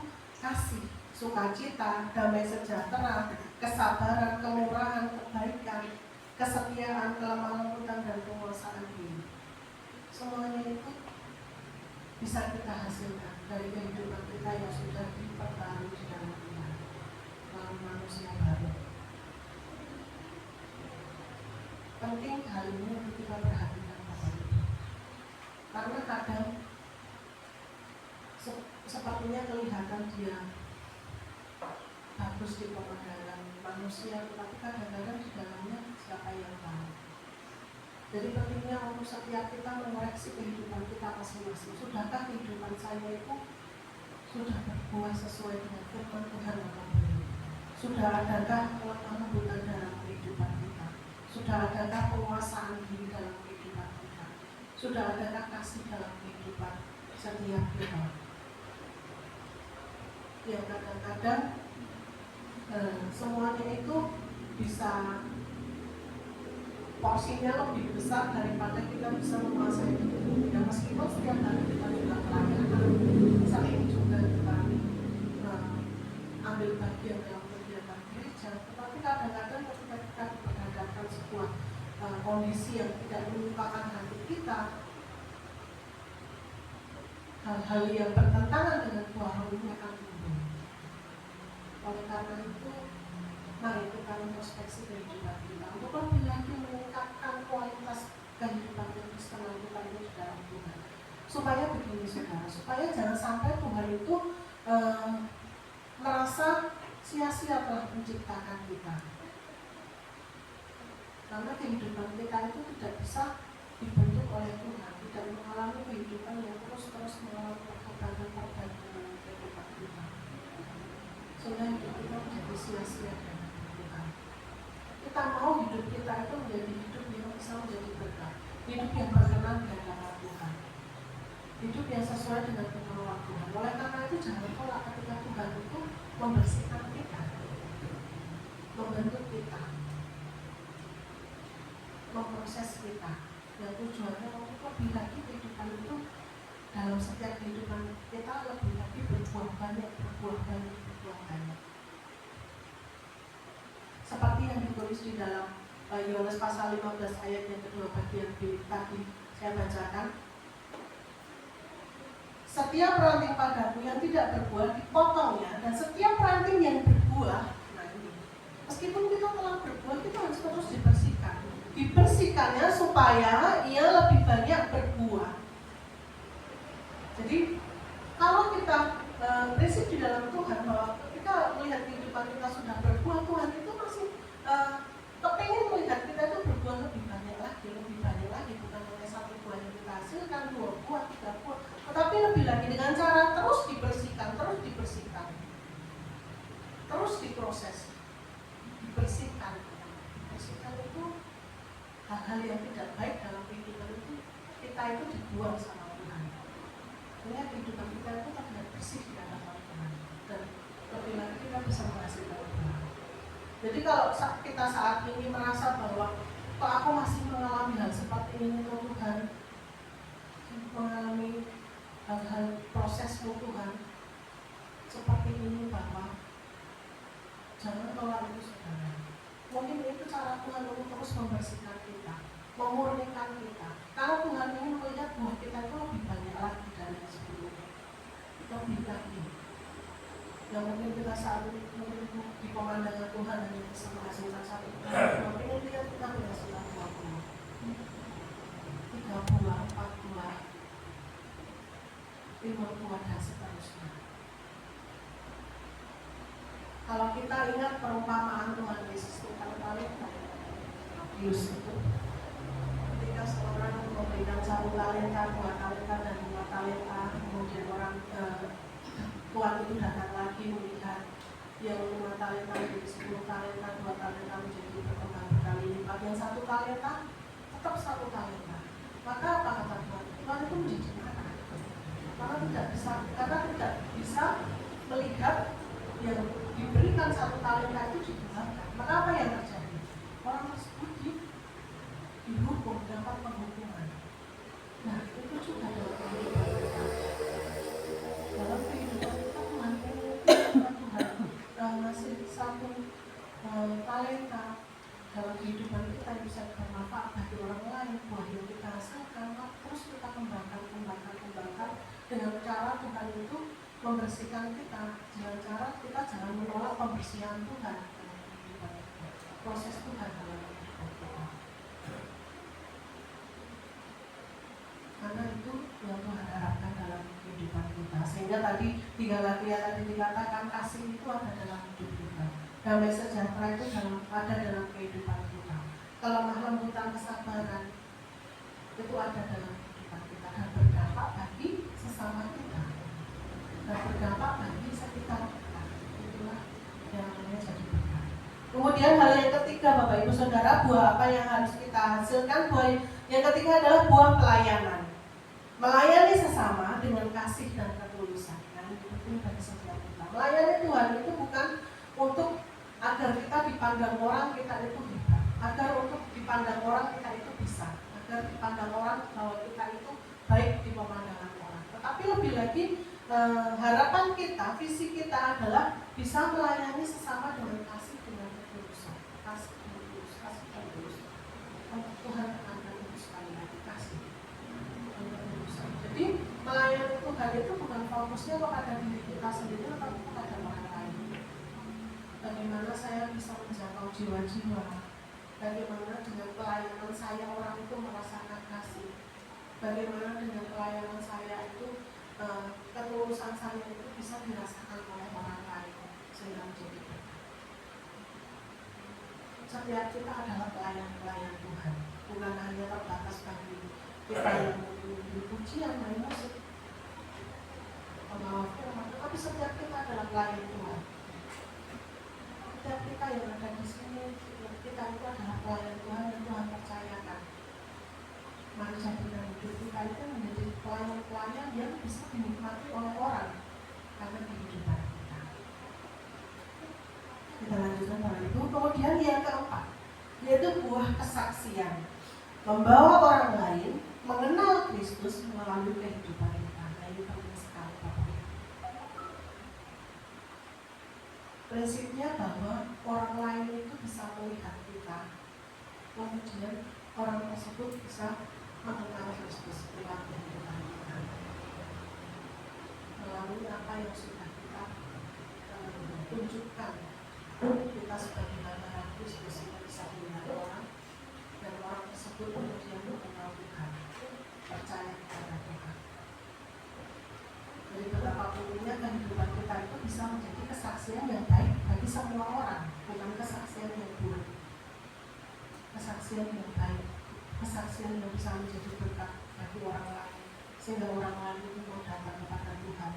Kasih, sukacita, damai sejahtera, kesabaran, kemurahan, kebaikan, kesetiaan, kelemah lembutan, dan penguasaan diri. Semuanya itu bisa kita hasilkan dari kehidupan kita yang sudah diperbarui di dalam Tuhan, melalui manusia baru. Penting hal ini untuk kita perhatikan, Bapak Ibu. Karena kadang sepertinya kelihatan dia bagus di pemandangan manusia, tetapi kadang-kadang di dalamnya siapa yang tahu. Jadi pentingnya untuk setiap kita mengoreksi kehidupan kita masing-masing. Sudahkah kehidupan saya itu sudah berbuah sesuai dengan firman Tuhan atau belum? Sudah adakah kelembutan dalam kehidupan kita? Sudah adakah penguasaan diri dalam kehidupan kita? Sudah adakah kasih dalam kehidupan setiap kita? Yang kadang-kadang semuanya itu bisa porsinya lebih besar daripada kita bisa menguasai itu. Ya meskipun setiap hari kita juga pelayanan, sering juga kita ambil bagian dalam kegiatan gereja, tetapi kadang-kadang ketika kita menghadapkan sebuah kondisi yang tidak melupakan hati kita, hal-hal yang bertentangan dengan buah roh ini akan timbul. Oleh karena itu, mari kita introspeksi kehidupan kita untuk lebih lagi meningkatkan kualitas kehidupan Kristenan kita ini di dalam Tuhan. Supaya begini saudara, supaya jangan sampai Tuhan itu merasa sia-sia telah menciptakan kita. Karena kehidupan kita itu tidak bisa dibentuk oleh Tuhan, tidak mengalami kehidupan yang terus-terus mengalami perbaikan dalam kehidupan kita. Sehingga hidup kita menjadi sia-sia dengan Tuhan. Kita mau hidup kita itu menjadi hidup yang bisa menjadi berkat, hidup yang berkenan di hadapan Tuhan, hidup yang sesuai dengan kemauan Tuhan. Oleh karena itu jangan tolak ketika Tuhan itu membersihkan kita, membentuk kita, memproses kita, yang tujuannya untuk lebih lagi kehidupan itu dalam setiap kehidupan kita lebih lagi berbuah banyak. Seperti yang ditulis di dalam Yohanes pasal 15 ayat yang kedua bagian B tadi saya bacakan. Setiap ranting padaku yang tidak berbuah dipotongnya, dan setiap ranting yang berbuah, nah ini, meskipun kita telah berbuah, kita harus terus dibersihkan. Dibersihkannya supaya ia lebih banyak berbuah. Jadi kalau kita prinsip di dalam Tuhan bahwa ketika melihat kehidupan kita sudah berbuah, Tuhan itu masih kepingin melihat kita itu berbuah lebih banyak lagi, bukan hanya satu buah yang kita hasilkan, 2 buah, 3 buah, tetapi lebih lagi dengan cara terus dibersihkan, terus diproses, dibersihkan. Dibersihkan itu hal-hal yang tidak baik dalam kehidupan itu kita itu dibuang sama Tuhan. Sehingga kehidupan kita itu terlihat bersih di hadapan Tuhan, dan lebih lagi kita bisa menghasilkan Tuhan. Jadi kalau kita saat ini merasa bahwa kok aku masih mengalami hal seperti ini Tuhan, mengalami hal-hal prosesmu Tuhan seperti ini, bahwa jangan tolak itu saudara. Mungkin itu cara Tuhan untuk terus membersihkan kita, memurnikan kita. Karena Tuhan ingin melihat buah kita itu lebih banyak lagi dari sebelumnya, lebih lagi. Yang mungkin kita saat ini di pemandangan Tuhan hanya bisa menghasilkan 1 buah, mungkin lihat kita menghasilkan 2 buah, 3 buah, 4 buah, 5 buah, dan seterusnya. Kalau kita ingat perumpamaan Tuhan Yesus tentang talenta, Yus itu, ketika seorang memberikan 1 talenta, 2 talenta, dan 5 talenta, kemudian orang Tuhan itu datang lagi melihat yang 5 talenta menjadi 10 talenta, 2 talenta menjadi berkembang berkali lipat, yang 1 talenta tetap 1 talenta. Maka apa kata Tuhan? Tuhan itu menjadi marah, karena tidak bisa melihat yang diberikan 1 talenta itu digunakan. Maka apa yang terjadi? Orang tersebut dihukum, dapat penghukuman. Nah, itu juga dalam kehidupan kita. Dalam kehidupan kita Tuhan ngasih 1 talenta dalam kehidupan kita yang bisa bermanfaat bagi orang lain, buah yang kita hasilkan, terus kita kembangkan dengan cara Tuhan itu membersihkan kita, dengan cara kita jangan menolak pembersihan Tuhan dalam kehidupan kita, proses Tuhan dalam kehidupan kita. Karena itu itu yang Tuhan harapkan dalam kehidupan kita. Sehingga tadi di Galatia tadi dikatakan kasih itu ada dalam hidup kita. Damai sejahtera itu ada dalam kehidupan kita. Kelemah lembutan kesabaran itu ada dalam kehidupan kita dan berdampak bagi sesama kita dan berdampak bagi sekitar kita. Itulah yang namanya jadi berkat. Kemudian hal yang ketiga, Bapak Ibu Saudara, buah apa yang harus kita hasilkan? Buah yang ketiga adalah buah pelayanan. Melayani sesama dengan kasih dan ketulusan. Nah, itu penting bagi setiap kita. Melayani Tuhan itu bukan untuk agar kita dipandang orang kita itu hebat, agar untuk dipandang orang kita itu bisa, agar dipandang orang bahwa kita itu baik di pemandangan orang. Tetapi lebih lagi harapan kita, visi kita adalah bisa melayani sesama dengan kasih, dengan ketulusan. Kasih dan tulus, kasih dan tulus. Tuhan akan itu sekali lagi kasih dan ketulusan. Jadi melayani Tuhan itu bukan fokusnya kepada diri kita sendiri, tetapi kepada orang lain. Bagaimana saya bisa menjangkau jiwa-jiwa? Bagaimana dengan pelayanan saya orang itu merasakan kasih? Bagaimana dengan pelayanan saya itu ketulusan saya itu bisa dirasakan oleh orang lain sehingga menjadi berkat. Setiap kita adalah pelayan-pelayan Tuhan, bukan hanya terbatas bagi kita yang memiliki pujian, main musik, membawa firman, tetapi setiap kita adalah pelayan Tuhan. Setiap kita yang ada di sini, kita itu adalah pelayan Tuhan yang Tuhan percayakan. Mari jadikan hidup kita itu menjadi pelayan-pelayan yang bisa dinikmati oleh orang karena kehidupan kita. Kita lanjutkan Bapak Ibu. Kemudian yang keempat, yaitu buah kesaksian. Membawa orang lain mengenal Kristus melalui kehidupan kita. Nah, ini penting sekali Bapak Ibu. Prinsipnya bahwa orang lain itu bisa melihat kita, kemudian orang tersebut bisa mengenal Kristus lewat kehidupan kita melalui apa yang sudah kita tunjukkan. Kita sebagai gambaran Kristus itu bisa melihat orang dan orang tersebut kemudian mengenal Tuhan, percaya kepada Tuhan. Jadi betapa pentingnya kehidupan kita itu bisa menjadi kesaksian yang baik bagi semua orang, bukan kesaksian yang buruk. Kesaksian yang baik, kesaksian yang bisa menjadi berkat bagi orang lain, sehingga orang lain itu mau datang kepada Tuhan,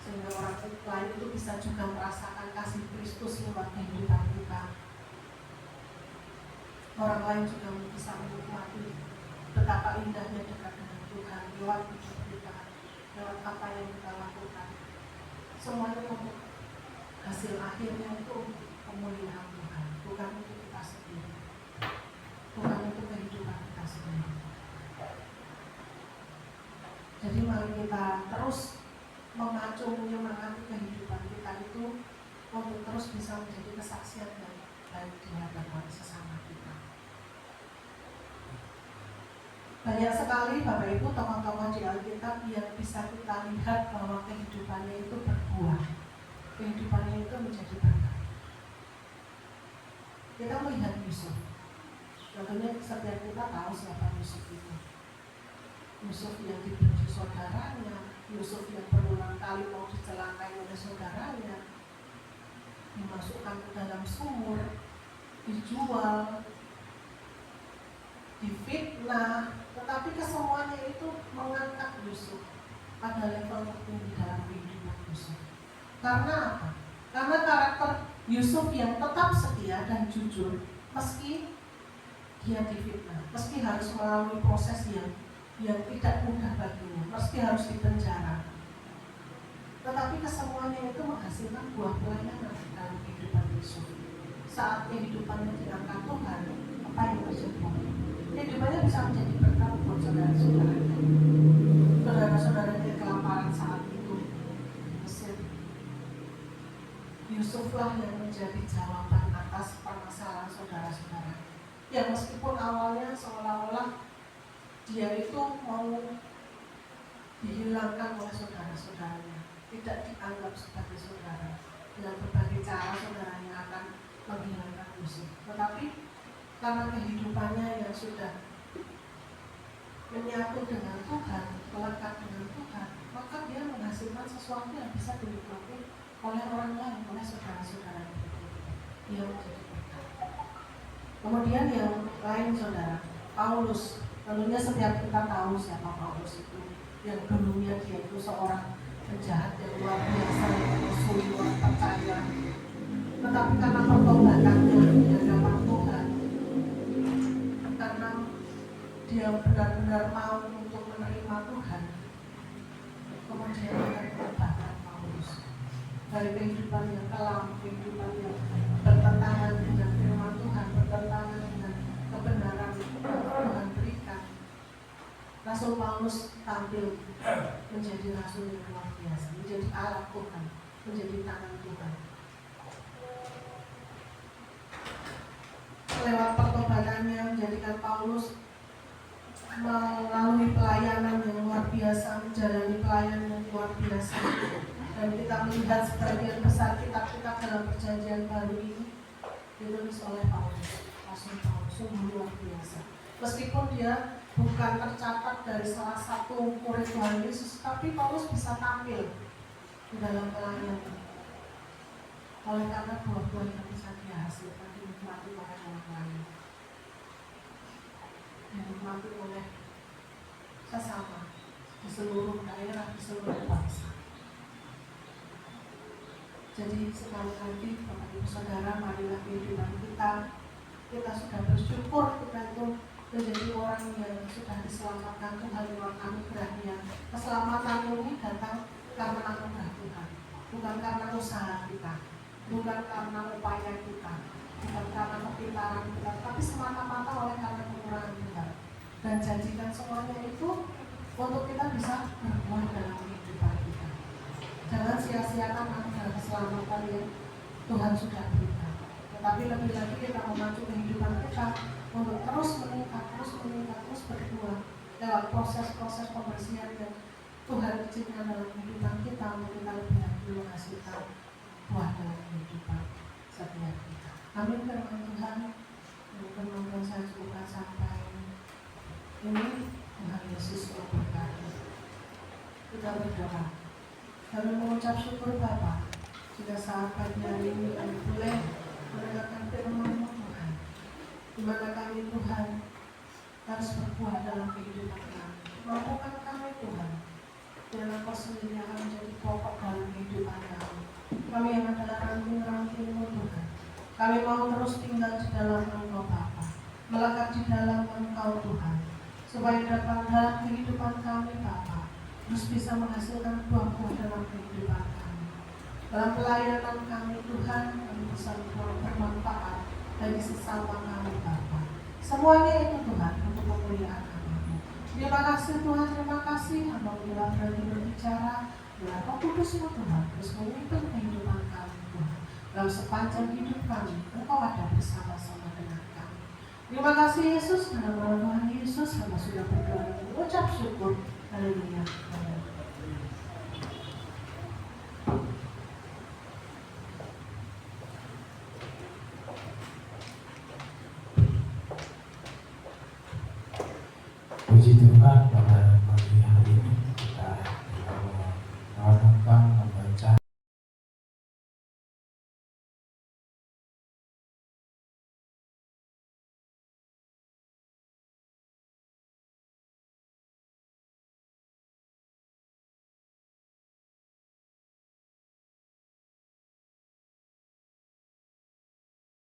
sehingga orang lain itu bisa juga merasakan kasih Kristus lewat kehidupan kita. Orang lain juga bisa menikmati betapa indahnya dekat dengan Tuhan lewat hidup kita, lewat apa yang kita lakukan. Semuanya untuk hasil akhirnya itu pemulihan Tuhan, bukan untuk kita sendiri, bukan untuk kehidupan kita sendiri. Jadi mari kita terus memacu menyemangati kehidupan kita itu untuk terus bisa menjadi kesaksian yang baik di hadapan sesama kita. Banyak sekali Bapak Ibu tokoh-tokoh di Alkitab yang bisa kita lihat bahwa kehidupannya itu berbuah, kehidupannya itu menjadi berkat. Kita melihat Yusuf, tentunya setiap kita tahu siapa Yusuf itu. Yusuf yang dibenci saudaranya, Yusuf yang berulang kali mau dicelakai oleh saudaranya, dimasukkan ke dalam sumur, dijual, difitnah, tetapi kesemuanya itu mengangkat Yusuf pada level tertinggi dalam kehidupan Yusuf. Karena apa? Karena karakter Yusuf yang tetap setia dan jujur meski dia difitnah, meski harus melalui proses yang tidak mudah baginya, meski harus dipenjara, tetapi kesemuanya itu menghasilkan buah pelayanan dalam kehidupan Yusuf. Saat kehidupannya diangkat Tuhan, apa yang terjadi? Kehidupannya bisa menjadi berkat buat saudara-saudaranya, saudara-saudaranya yang kelaparan saat itu di Mesir. Yusuflah yang menjadi jawaban atas permasalahan saudara-saudara, yang meskipun awalnya seolah-olah dia itu mau dihilangkan oleh saudara-saudaranya, tidak dianggap sebagai saudara, dengan berbagai cara saudaranya akan menghilangkan Yusuf. Tetapi karena kehidupannya yang sudah menyatu dengan Tuhan, melekat dengan Tuhan, maka dia menghasilkan sesuatu yang bisa dinikmati oleh orang lain, oleh saudara-saudara yang menjadi berkat. Kemudian yang lain saudara, Paulus. Tentunya setiap kita tahu siapa Paulus itu, yang dulunya dia itu seorang penjahat yang luar biasa, yang musuh luar percaya. Tetapi karena pertobatannya di hadapan Tuhan, karena dia benar-benar mau untuk menerima Tuhan, kemudian akan berubahkan Paulus dari kehidupan yang kelam, kehidupan yang bertentangan dengan firman Tuhan, bertentangan dengan kebenaran yang Tuhan berikan. Rasul Paulus tampil menjadi rasul yang luar biasa, menjadi alat Tuhan, menjadi tangan Tuhan. Lewat pertobatannya menjadikan Paulus melalui pelayanan yang luar biasa, menjalani pelayanan yang luar biasa. Dan kita melihat sebagian besar kitab-kitab dalam perjanjian baru ini ditulis oleh Paulus, Rasul Paulus, sungguh luar biasa. Meskipun dia bukan tercatat dari salah satu murid Tuhan Yesus, tapi Paulus bisa tampil di dalam pelayanan. Oleh karena buah-buah yang bisa dia hasilkan dinikmati oleh orang lain, dinikmati oleh sesama di seluruh daerah, di seluruh bangsa. Jadi sekali lagi Bapak Ibu Saudara, marilah kehidupan kita sudah bersyukur, kita itu menjadi orang yang sudah diselamatkan Tuhan lewat anugerahnya. Keselamatan ini datang karena anugerah Tuhan, bukan karena usaha kita, bukan karena upaya kita, bukan karena kepintaran kita, tapi semata-mata oleh karena kekurangan kita. Dan janjikan semuanya itu untuk kita bisa berbuah dalam kehidupan kita. Jangan sia-siakan anugerah keselamatan yang Tuhan sudah berikan. Tetapi lebih lagi kita memacu kehidupan kita untuk terus meningkat, terus berbuah lewat proses-proses pembersihan yang Tuhan izinkan dalam kehidupan kita, untuk kita lebih lagi menghasilkan buah dalam kehidupan setiap kita. Amin. Firman Tuhan yang saya cukupkan sampai ini. Tuhan Yesus memberkati. Kita berdoa. Kami mengucap syukur Bapa, jika saat pagi hari ini kami boleh mendengarkan firman-Mu Tuhan, di mana kami Tuhan harus berbuah dalam kehidupan kami. Mampukan kami Tuhan, dan Engkau sendiri akan menjadi pokok dalam kehidupan kami. Kami yang adalah ranting-ranting-Mu Tuhan, kami mau terus tinggal di dalam Engkau Bapa, melekat di dalam Engkau Tuhan, supaya dalam kehidupan kami Bapa terus bisa menghasilkan buah-buah dalam kehidupan kami. Dalam pelayanan kami Tuhan, kami bisa bermanfaat bagi sesama kami Bapa. Semuanya itu Tuhan untuk kemuliaan nama-Mu. Terima kasih Tuhan, terima kasih apabila berani berbicara, biar Roh Kudus-Mu Tuhan terus memimpin kehidupan kami Tuhan. Dalam sepanjang hidup kami, Engkau ada bersama-sama dengan kami. Terima kasih Yesus, karena nama Tuhan Yesus kami sudah berdoa dan mengucap syukur. Haleluya. Puji Tuhan.